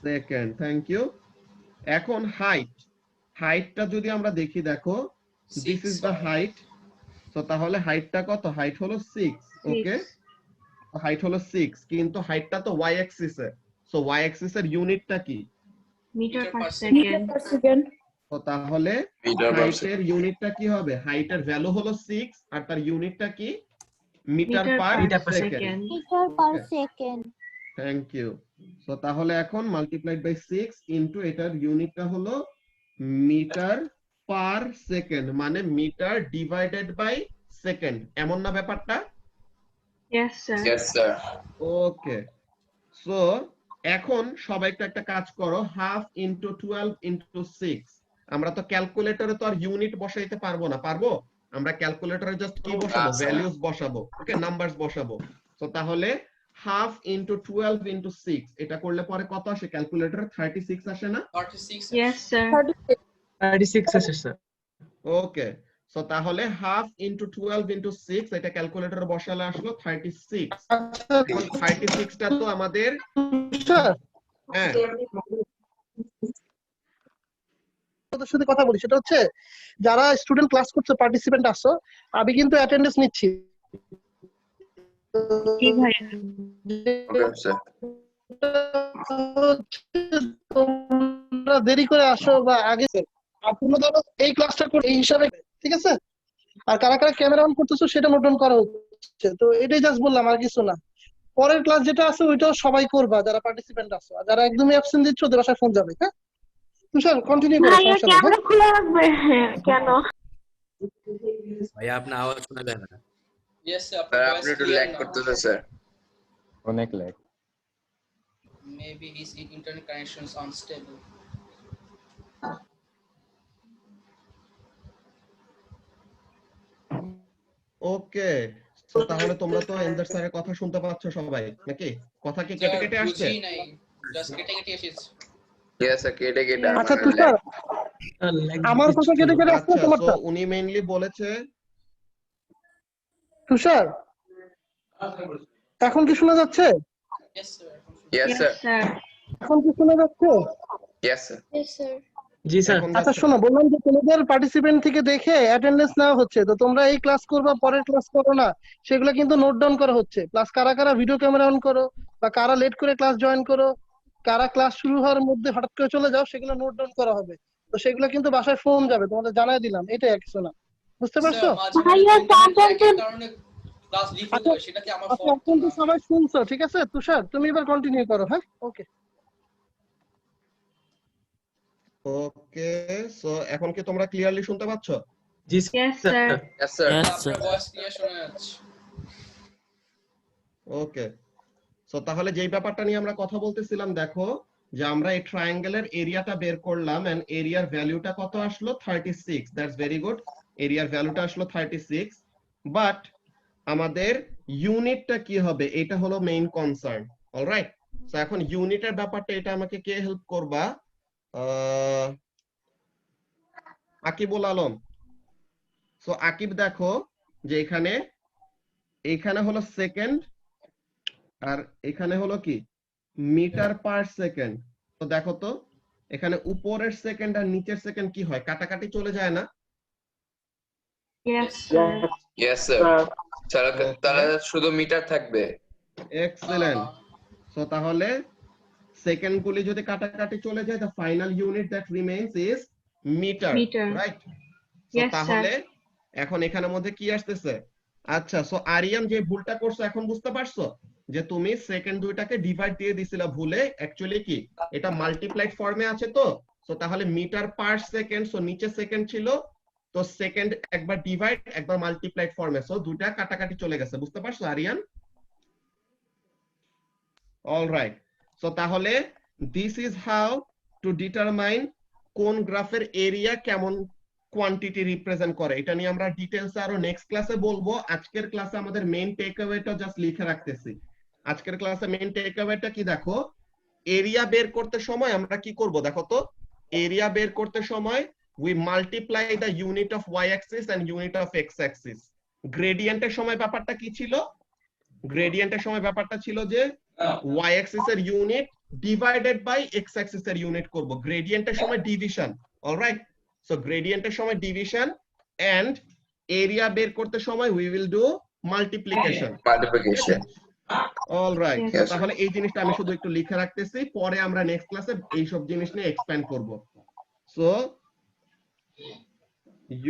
Second, thank you. এখন হাইটটা যদি আমরা দেখি, দেখো দিস ইজ দ্য হাইট। তো তাহলে হাইটটা কত? হাইট হলো 6, ওকে? হাইট হলো 6, কিন্তু হাইটটা তো ওয়াই অ্যাক্সিসে। সো ওয়াই অ্যাক্সিসের ইউনিটটা কি? Meter per second. তো তাহলে Meter per হাইটের ইউনিটটা কি হবে? হাইটের ভ্যালু হলো 6 আর তার ইউনিটটা কি? Metre per second. Metre per second. Thank you. So তাহলে এখন মাল্টিপ্লাইড বাই 6 ইনটু এটার ইউনিটটা হলো মিটার পার সেকেন্ড, মানে মিটার ডিভাইডেড বাই সেকেন্ড, এমন না ব্যাপারটা? Yes, sir. Yes, sir. Okay, so এখন সবাই একটা কাজ করো, হাফ ইনটু 12 ইনটু 6। আমরা তো ক্যালকুলেটরে তো আর ইউনিট বসাইতে পারবো না, পারবো? আমরা ক্যালকুলেটরে জাস্ট কি বসাবো? আচ্ছা। ভ্যালুস বসাবো, ওকে, নাম্বারস বসাবো। তো তাহলে হাফ ইনটু 12 ইনটু 6, এটা করলে পরে কত আসে ক্যালকুলেটরে? 36 আসে না? 36 Yes, sir. 36 আছে স্যার। ওকে, সো তাহলে হাফ ইনটু 12 ইনটু 6, এটা ক্যালকুলেটরে বসালে আসলো 36। এখন 36টা তো আমাদের, হ্যাঁ তোদের সাথে কথা বলি, সেটা হচ্ছে যারা স্টুডেন্ট ক্লাস করছে, পার্টিসিপেন্ট আসছো, আমি কিন্তু অ্যাটেন্ডেন্স নিচ্ছি। জি ভাই। Okay, sir. তোমরা দেরি করে আসো বা আগে, আপনারা ধরো এই ক্লাসটা করে এই হিসাবে, ঠিক আছে? আর কারা কারা ক্যামেরা অন করতেছো সেটা নোট ডাউন করা হচ্ছে। তো এটাই জাস্ট বললাম, আর কিছু না। পরের ক্লাস যেটা আছে ওইটাও সবাই করবা যারা পার্টিসিপেন্ট আছো, আর যারা একদমই অ্যাবসেন্ট দিচ্ছ ওদের বাসায় ফোন যাবে। হ্যাঁ তুষার, কন্টিনিউ করো, ভাইয়া সমস্যা নেই। ক্যামেরা খোলা রাখবে? কেন? ভাইয়া আপনার আওয়াজ শোনা যায় না। Yes, sir. Sir, আপনি একটু ল্যাগ করতেছে স্যার। অনেক lag. Maybe his internet connection is unstable. ওকে, তো তাহলে তোমরা তো এনজার স্যারের কথা শুনতে পাচ্ছ সবাই নাকি? কথা কি কেটে কেটে আসছে? বুঝি নাই, জাস্ট কেটে কেটে এসেছে। Yes, sir. কেটে কেটে আচ্ছা আমার তুষার, lag। আমার কথা কেটে কেটে আসছে আচ্ছা, তোমারটা? সো উনি মেইনলি বলেছে, তুষার এখন কি শোনা যাচ্ছে? Yes, sir. Yes, Yes, sir. sir. এখন কি শোনা যাচ্ছে? Yes, sir. Yes, sir. জি স্যার। আচ্ছা শোনো, বললাম যে তোমাদের পার্টিসিপেন্ট থেকে দেখে অ্যাটেন্ডেন্স নেওয়া হচ্ছে, তো তোমরা এই ক্লাস করবা, পরের ক্লাস করো না, সেগুলো কিন্তু নোট ডাউন করা হচ্ছে। প্লাস কারা কারা ভিডিও ক্যামেরা অন করো বা কারা লেট করে ক্লাস জয়েন করো, কারা ক্লাস শুরু হওয়ার মধ্যে হঠাৎ করে চলে যাও, সেগুলো নোট ডাউন করা হবে। তো সেগুলো কিন্তু বাসায় ফোন যাবে, তোমাদের জানাই দিলাম, এটাই আর কিছু না। বুঝতে পারছো? ভাইয়া কারণে ক্লাস লিভ হয়ে যাবে, সেটা কি আমার আচ্ছা ফল্ট? এখন তো সবাই শুনছো, ঠিক আছে? তুষার তুমি এবার কন্টিনিউ করো। হ্যাঁ, ওকে ওকে, সো এখন কি তোমরা ক্লিয়ারলি শুনতে পাচ্ছ? Yes, sir. Yes, sir. আপনার ভয়েস ক্লিয়ার শোনা যাচ্ছে। ওকে, সো তাহলে যেই ব্যাপারটা নিয়ে আমরা কথা বলতেছিলাম, দেখো যে আমরা এই ট্রায়াঙ্গেলের এরিয়াটা বের করলাম এন্ড এরিয়ার ভ্যালুটা কত আসলো? 36। দ্যাটস ভেরি গুড, এরিয়ার ভ্যালুটা আসলো 36, বাট আমাদের ইউনিটটা কি হবে এটা হলো মেইন কনসার্ন। অলরাইট, সো এখন ইউনিটের ব্যাপারটা, এটা আমাকে কে হেল্প করবা? আকিবুল আলম। সো আকিব দেখো যে এখানে হলো সেকেন্ড আর এখানে হলো কি মিটার পার সেকেন্ড। তো দেখো তো এখানে উপরের সেকেন্ড আর নিচের সেকেন্ড কি হয়? কাটাকাটি চলে যায় না? Yes, sir. Yes, sir. তাহলে শুধু মিটার থাকবে। এক্সেলেন্ট। সো তাহলে সেকেন্ড গুলি যদি কাটাকাটি চলে যায়, the final unit that remains is meter, Meter. right? Yes, sir. তাহলে এখন এখানের মধ্যে কি আসতেছে? আচ্ছা, সো আরিয়ান যে ভুলটা করছো এখন বুঝতে পারছো যে তুমি সেকেন্ড দুইটাকে ডিভাইড দিয়ে দিছিলা ভুলে, অ্যাকচুয়ালি কি এটা মাল্টিপ্লাইড ফর্মে আছে। তো সো তাহলে মিটার পার সেকেন্ড, সো নিচে সেকেন্ড ছিল, তো সেকেন্ড একবার ডিভাইড একবার মাল্টিপ্লাইড ফর্মে, সো দুইটা কাটাকাটি চলে গেছে। বুঝতে পারছো আরিয়ান? অলরাইট, সো তাহলে this is how to determine কোন গ্রাফের এরিয়া কেমন কোয়ান্টিটি রিপ্রেজেন্ট করে। এটা নিয়ে আমরা ডিটেইলসে আরো নেক্সট ক্লাসে বলবো। আজকের ক্লাসে আমাদের মেইন টেকঅ্যাওয়েটা জাস্ট লিখে রাখতেছি। আজকের ক্লাসে মেইন টেকঅ্যাওয়েটা কি? দেখো এরিয়া বের করতে সময় আমরা কি করব? দেখো তো এরিয়া বের করতে সময় we multiply the unit of y axis and unit of x axis. গ্রেডিয়েন্টের সময় ব্যাপারটা কি ছিল? গ্রেডিয়েন্টের সময় ব্যাপারটা ছিল যে y axis এর unit divided by x axis এর ইউনিট করব গ্রেডিয়েন্টের সময় ডিভিশন অলরাইট সো গ্রেডিয়েন্টের সময় ডিভিশন এন্ড এরিয়া বের করতে সময় we will do multiplication alright Yes. তাহলে এই জিনিসটা আমি শুধু একটু লিখে রাখতেছি পরে আমরা নেক্সট ক্লাসে এই সব জিনিস নিয়ে এক্সপ্যান্ড করব so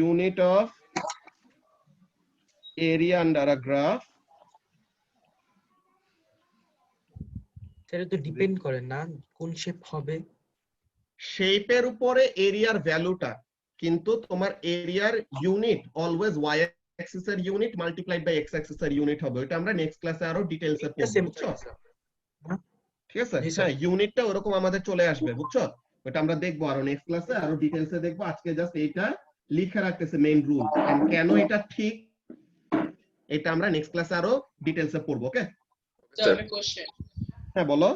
unit of area under a graph সেটা তো ডিপেন্ড করে না কোন শেপ হবে। শেপের উপরে এরিয়ার ভ্যালুটা কিন্তু তোমার এরিয়ার ইউনিট অলওয়েজ y axis এর unit multiplied by x axis এর ইউনিট হবে ওটা আমরা নেক্সট ক্লাসে আরো ডিটেইলসে পড়ব বুঝছো ঠিক আছে হ্যাঁ ইউনিটটা ওরকম আমাদের চলে আসবে বুঝছো ওটা আমরা দেখবো আরো নেক্সট ক্লাসে আরো ডিটেইলসে দেখবো আজকে জাস্ট এইটা লিখে রাখতেছে মেইন রুল এন্ড কেন এটা ঠিক এটা আমরা নেক্সট ক্লাসে আরো ডিটেইলসে পড়ব ওকে Sir, I have a question. হ্যাঁ বলো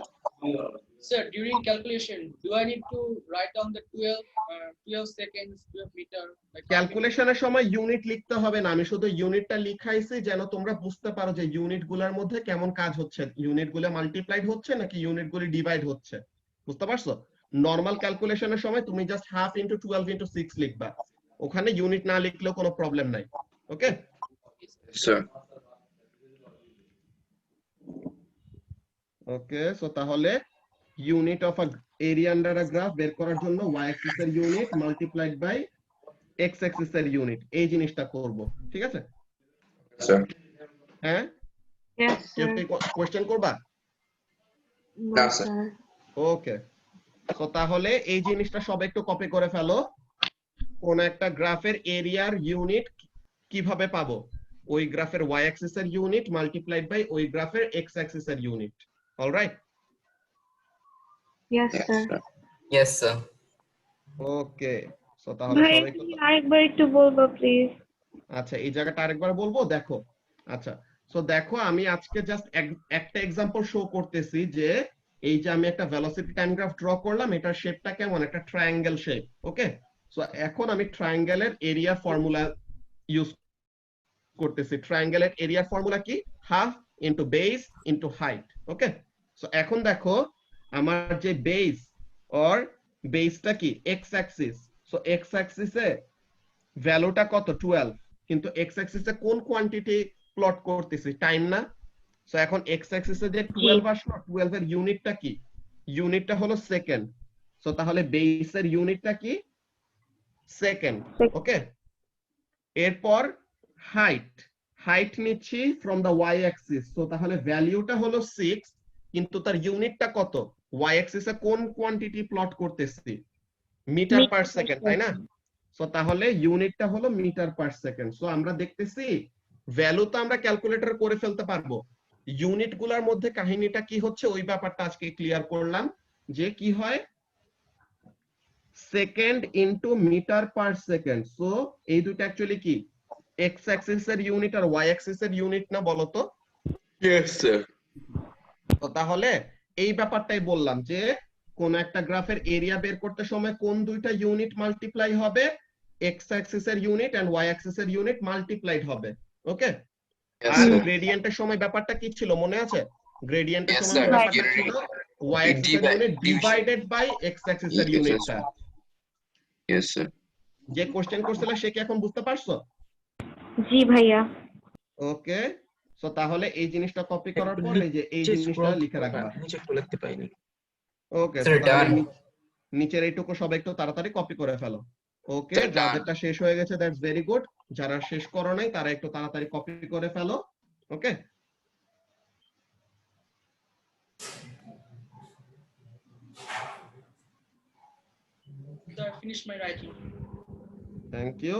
Sir, during calculation, do I need to write down the 12 seconds, 12 meter? Like ক্যালকুলেশনের সময় ইউনিট লিখতে হবে না আমি শুধু ইউনিটটা লিখাইছি যেন তোমরা বুঝতে পারো যে ইউনিটগুলোর মধ্যে কেমন কাজ হচ্ছে ইউনিটগুলো মাল্টিপ্লাইড হচ্ছে নাকি ইউনিটগুলো ডিভাইড হচ্ছে বুঝতে পারছো নরমাল ক্যালকুলেশনের সময় তুমি জাস্ট হাফ ইনটু 12 ইনটু 6 লিখবা ওখানে ইউনিট না লিখলেও কোনো প্রবলেম নাই ওকে স্যার ওকে সো তাহলে unit of a area under a graph বের করার জন্য y অ্যাক্সিস এর unit multiplied by x axis এর ইউনিট এই জিনিসটা করব ঠিক আছে স্যার হ্যাঁ Yes, কেউ sir. কি কোশ্চেন করবা No, No, sir. sir. Okay so তাহলে এই জিনিসটা সব একটু কপি করে ফেলো কোন একটা গ্রাফের এরিয়ার ইউনিট কিভাবে পাবো ওই গ্রাফের y অ্যাক্সিস এর ইউনিট মাল্টিপ্লাইড বাই ওই গ্রাফের x অ্যাক্সিস এর unit alright Yes, sir. Yes sir. Okay so তাহলে ভাই সবাই তুমি আরেকবার একটু বলবো প্লিজ আচ্ছা এই জায়গাটা আরেকবার বলবো দেখো আচ্ছা সো দেখো আমি আজকে জাস্ট একটা एग्जांपल শো করতেছি যে এই যে আমি একটা ভেলোসিটি টাইম গ্রাফ ড্র করলাম এটার শেপটা কেমন একটা ট্রায়াঙ্গেল শেপ ওকে সো এখন আমি ট্রায়াঙ্গেলের এরিয়া ফর্মুলা ইউজ করতেছি ট্রায়াঙ্গেলের এরিয়া ফর্মুলা কি half into base into height ওকে সো এখন দেখো আমার যে বেস অর বেসটা কি এক্স অ্যাক্সিস সো এক্স অ্যাক্সিসে ভ্যালুটা কত 12 কিন্তু এক্স অ্যাক্সিসে কোন কোয়ান্টিটি প্লট করতেছি টাইম না সো এখন এক্স অ্যাক্সিসে যে 12 আসলো 12 এর ইউনিটটা কি ইউনিটটা হলো সেকেন্ড সো তাহলে বেসের ইউনিটটা কি সেকেন্ড ওকে এরপর হাইট হাইট নিচ্ছি from the Y axis so তাহলে ভ্যালুটা হলো 6 কিন্তু তার ইউনিটটা কত ওয়াই অ্যাক্সিসে কোন কোয়ান্টিটি প্লট করতেছি মিটার পার সেকেন্ড তাই না সো তাহলে ইউনিটটা হলো মিটার পার সেকেন্ড সো আমরা দেখতেছি ভ্যালু তো আমরা ক্যালকুলেটর করে ফেলতে পারবো ইউনিট গুলার মধ্যে কাহিনীটা কি হচ্ছে ওই ব্যাপারটা আজকে ক্লিয়ার করলাম যে কি হয় second into metre per second so এই দুটো অ্যাকচুয়ালি কি এক্স অ্যাক্সিস এর ইউনিট আর ওয়াই অ্যাক্সিস এর ইউনিট না বলো তো ইয়েস স্যার তো তাহলে এই ব্যাপারটাই বললাম যে কোন একটা গ্রাফের এরিয়া বের করতে সময় কোন দুইটা ইউনিট মাল্টিপ্লাই হবে এক্স অ্যাক্সিস এর ইউনিট এন্ড ওয়াই অ্যাক্সিস এর ইউনিট মাল্টিপ্লাইড হবে ওকে আর গ্রেডিয়েন্টের সময় ব্যাপারটা কি ছিল মনে আছে গ্রেডিয়েন্টের Yes, সময় sir. ব্যাপারটা ছিল ওয়াই অ্যাক্সিস এর unit divided by x axis এর ইউনিটটা ইয়েস স্যার যে কোশ্চেন করছিল সে কি এখন বুঝতে পারছো জি ভাইয়া ওকে সো তাহলে এই জিনিসটা কপি করার পর এই যে এই জিনিসটা লিখে রাখবা নিচে একটু লিখতে পাইনি। ওকে Sir, done. নিচের এইটুকু সবাই একটু তাড়াতাড়ি কপি করে ফেলো ওকে Sir, done. যাদেরটা শেষ হয়ে গেছে দ্যাটস ভেরি গুড যারা শেষ করো নাই তারা একটু তাড়াতাড়ি কপি করে ফেলো okay Sir, I finished my writing. Thank you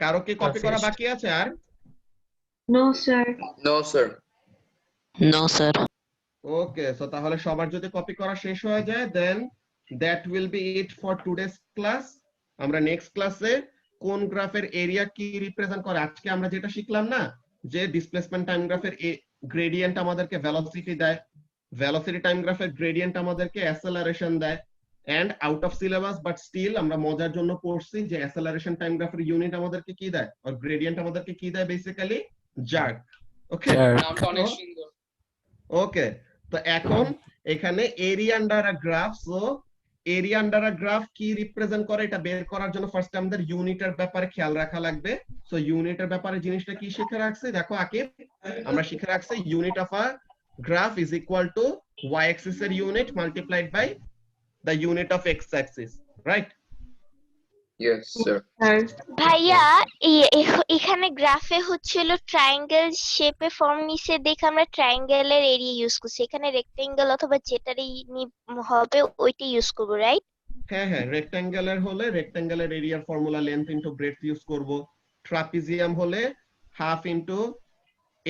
কারো কি কপি করা finished. বাকি আছে আর no sir no sir No, sir. Okay so তাহলে সবার যদি কপি করা শেষ হয়ে যায় then that will be it for today's class আমরা নেক্সট ক্লাসে কোন গ্রাফের এরিয়া কি রিপ্রেজেন্ট করে আজকে আমরা যেটা শিখলাম না যে ডিসপ্লেসমেন্ট টাইম গ্রাফের গ্রেডিয়েন্ট আমাদেরকে ভেলোসিটি দেয় ভেলোসিটি টাইম গ্রাফের গ্রেডিয়েন্ট আমাদেরকে অ্যাসেলারেশন দেয় and out of syllabus but still আমরা মজার জন্য পড়ছি যে অ্যাসেলারেশন টাইম গ্রাফের ইউনিট আমাদেরকে কি দেয় আর গ্রেডিয়েন্ট আমাদেরকে কি দেয় বেসিক্যালি জার্ক ওকে নামটা অনেক সুন্দর। ওকে তো এখন এখানে area under a graph, so area under a graph কি রিপ্রেজেন্ট করে এটা বের করার জন্য ফার্স্ট আমাদের ইউনিটের ব্যাপারে খেয়াল রাখা লাগবে। সো ইউনিটের ব্যাপারে জিনিসটা কি শিখে রাখছি, দেখো আকিব, আমরা শিখে রাখছি unit of a graph is equal to y axis এর unit multiplied by the unit of x axis, right? Yes, sir. Sir ভাইয়া এখানে গ্রাফে হচ্ছিল ট্রায়াঙ্গেল শেপে ফর্ম নিছে দেখে আমরা ট্রায়াঙ্গেলের এরিয়া ইউজ করছি, এখানে রেক্টেঙ্গেল অথবা যেটারই হবে ওইটাই ইউজ করবো, রাইট? হ্যাঁ হ্যাঁ, রেক্ট্যাঙ্গেলের হলে রেক্ট্যাঙ্গেলের এরিয়ার formula length into breadth use করব, ট্রাপিজিয়াম হলে half into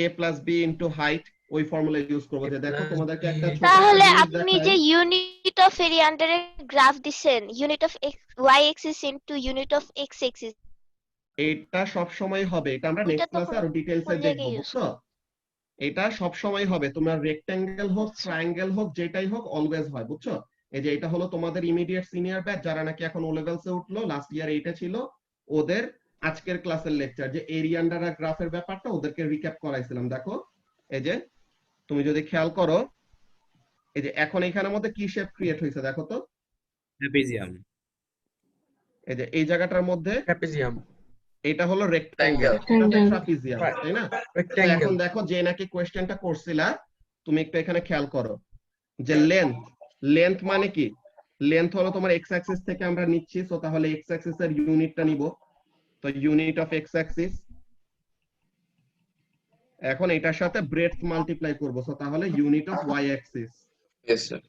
a plus b into height ওই ফর্মুলা ইউজ করব। যে দেখো তোমাদেরকে একটা ছোট তাহলে জিনিস আপনি দেখাই। যে ইউনিট অফ এরিয়া আন্ডারে গ্রাফ দিছেন, unit of Y axis into unit of X axis, এটা সব সময় হবে, এটা আমরা ওইটা নেক্সট তো ক্লাসে আরো ডিটেইলসে কোন দেখব, জায়গায় use বুঝছো? এটা সব সময় হবে, তোমার রেক্ট্যাঙ্গেল হোক ট্রায়াঙ্গেল হোক যেটাই হোক অলওয়েজ হয়, বুঝছো? এই যে এটা হলো তোমাদের ইমিডিয়েট সিনিয়র ব্যাচ যারা নাকি এখন ও লেভেলসে উঠলো, লাস্ট ইয়ার এইটা ছিল ওদের আজকের ক্লাসের লেকচার, যে এরিয়া আন্ডার আ গ্রাফের ব্যাপারটা ওদেরকে রিক্যাপ করাইছিলাম। দেখো এই যে তুমি যদি খেয়াল করো, এই যে এখন এখানের মধ্যে কি শেপ ক্রিয়েট হয়েছে দেখো তো, ট্রাপিজিয়াম। এই যে এই জায়গাটার মধ্যে ট্রাপিজিয়াম, এটা হলো রেক্ট্যাঙ্গেল, এটা ট্রাপিজিয়াম, তাই না? তো রেক্ট্যাঙ্গেল। এখন দেখো যে নাকি কোশ্চেনটা করছিলা তুমি একটু এখানে খেয়াল করো যে লেন্থ মানে কি, লেন্থ হলো তোমার এক্স অ্যাক্সিস থেকে আমরা নিচ্ছি, সো তাহলে এক্স অ্যাক্সিস এর ইউনিটটা নিব, তো ইউনিট অফ এক্স অ্যাক্সিস, এখন এটার সাথে ব্রেডথ মাল্টিপ্লাই করব, সো তাহলে unit of Y axis. Yes, sir.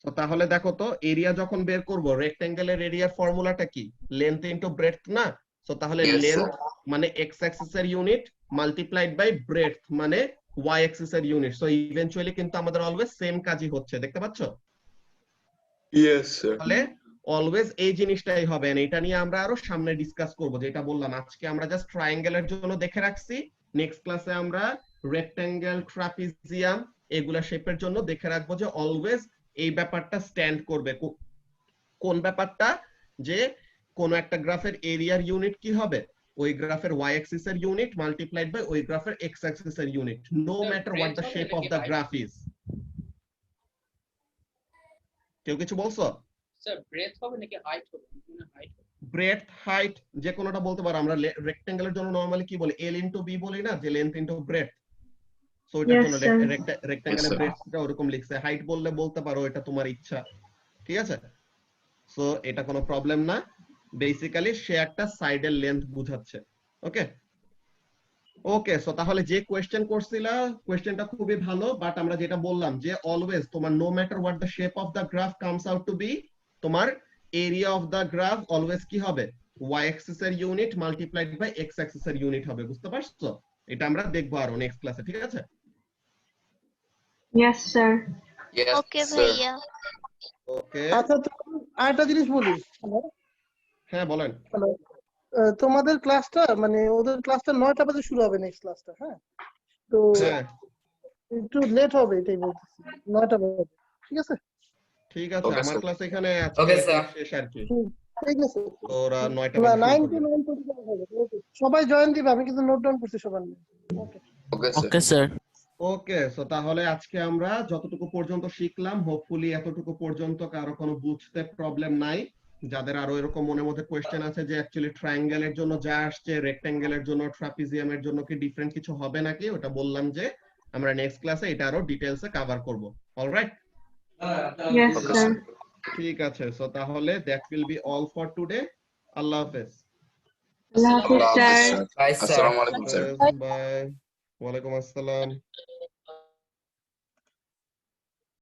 So তাহলে দেখো তো এরিয়া যখন বের করব রেক্ট্যাঙ্গেলের এরিয়ার ফর্মুলাটা কি, লেন্থ ইনটু ব্রেডথ না? সো তাহলে Yes, sir. লেন্থ মানে এক্স অ্যাক্সিস এর ইউনিট মাল্টিপ্লাইড বাই ব্রেডথ মানে ওয়াই অ্যাক্সিস এর ইউনিট। সো ইভেন্চুয়ালি কিন্তু আমাদের অলওয়েজ সেম কাজই হচ্ছে, দেখতে পাচ্ছো? Yes, sir. তাহলে অলওয়েজ এই জিনিসটাই হবে, and এটা নিয়ে আমরা আরো সামনে ডিসকাস করব। যেটা বললাম আজকে আমরা জাস্ট ট্রায়াঙ্গেলের জন্য দেখে রাখছি, নেক্সট ক্লাসে আমরা রেক্ট্যাঙ্গেল, ট্রাপিজিয়াম এগুলা শেপের জন্য দেখে রাখবো যে অলওয়েজ এই ব্যাপারটা স্ট্যান্ড করবে। কোন ব্যাপারটা, যে কোন একটা গ্রাফের এরিয়ার ইউনিট কি হবে, ওই গ্রাফের ওয়াই অ্যাক্সিস এর ইউনিট মাল্টিপ্লাইড বাই ওই গ্রাফের এক্স অ্যাক্সিস এর unit, no matter what the shape of the graph is. কেউ কিছু বলছো? স্যার ব্রেথ হবে নাকি হাইট হবে? হাইট হবে। ব্রেডথ, হাইট যে কোনোটা বলতে পারো। আমরা রেক্ট্যাঙ্গেলের জন্য নরমালি কি বলি, এল ইনটু বি বলি না, যে লেন্থ ইনটু ব্রেডথ। সো এটার Yes, জন্য sir. রেক্ট্যাঙ্গেলের Yes, sir. ব্রেডথটা ওরকম লিখছে, হাইট বললে বলতে পারো, এটা তোমার ইচ্ছা, ঠিক আছে? সো এটা কোনো প্রবলেম না, বেসিক্যালি সে একটা সাইডের লেন্থ বুঝাচ্ছে। ওকে ওকে, সো তাহলে যে কোয়েশ্চেন করছিলা কোয়েশ্চেনটা খুবই ভালো, বাট আমরা যেটা বললাম যে অলওয়েজ তোমার no matter what the shape of the graph comes out to be, তোমার area of the graph always কি হবে, ওয়াই অ্যাক্সিস এর unit multiplied by x axis এর ইউনিট হবে, বুঝতে পারছো? এটা আমরা দেখবো আরো নেক্সট ক্লাসে, ঠিক আছে? Yes, sir. Yes, ওকে sir. ভাইয়া। ওকে, আচ্ছা তো আরেকটা জিনিস বলি, হ্যাঁ বলেন। হ্যালো, তোমাদের ক্লাসটা মানে ওদের ক্লাসটা 9টা বাজে শুরু হবে, নেক্সট ক্লাসটা, হ্যাঁ? তো হ্যাঁ একটু লেট হবে এটাই বলতেছি, 9টা বাজে, ঠিক আছে? ঠিক আছে, Okay, আমার sir. ক্লাস এখানে আজকে Okay, sir. শেষ আর কি, ঠিক আছে, তো ওরা 9টা না বাজে 9 শুরু to করবে। 9:45 হবে, ওকে সবাই জয়েন দিবে, আমি কিন্তু নোট ডাউন করছি সবার নাম। Okay Okay, sir. Okay sir. Okay, so তাহলে আজকে আমরা যতটুকু পর্যন্ত শিখলাম, হোপফুলি এতটুকু পর্যন্ত কারো কোনো বুঝতে প্রবলেম নাই। যাদের আরো এরকম মনের মধ্যে কোয়েশ্চেন আছে যে অ্যাকচুয়ালি ট্রায়াঙ্গেলের জন্য যা আসছে রেক্ট্যাঙ্গেলের জন্য ট্রাপিজিয়ামের জন্য কি ডিফারেন্ট কিছু হবে নাকি, ওটা বললাম যে আমরা নেক্সট ক্লাসে এটা আরো ডিটেইলসে কভার করব। Alright, Yes, Okay, sir. sir. ঠিক আছে, সো তাহলে that will be all for today. আল্লাহ হাফেজ। Allah Hafiz, Allah sir. Hafiz, sir. Assalamu alaikum, sir. Bye. ওয়ালাইকুম আসসালাম।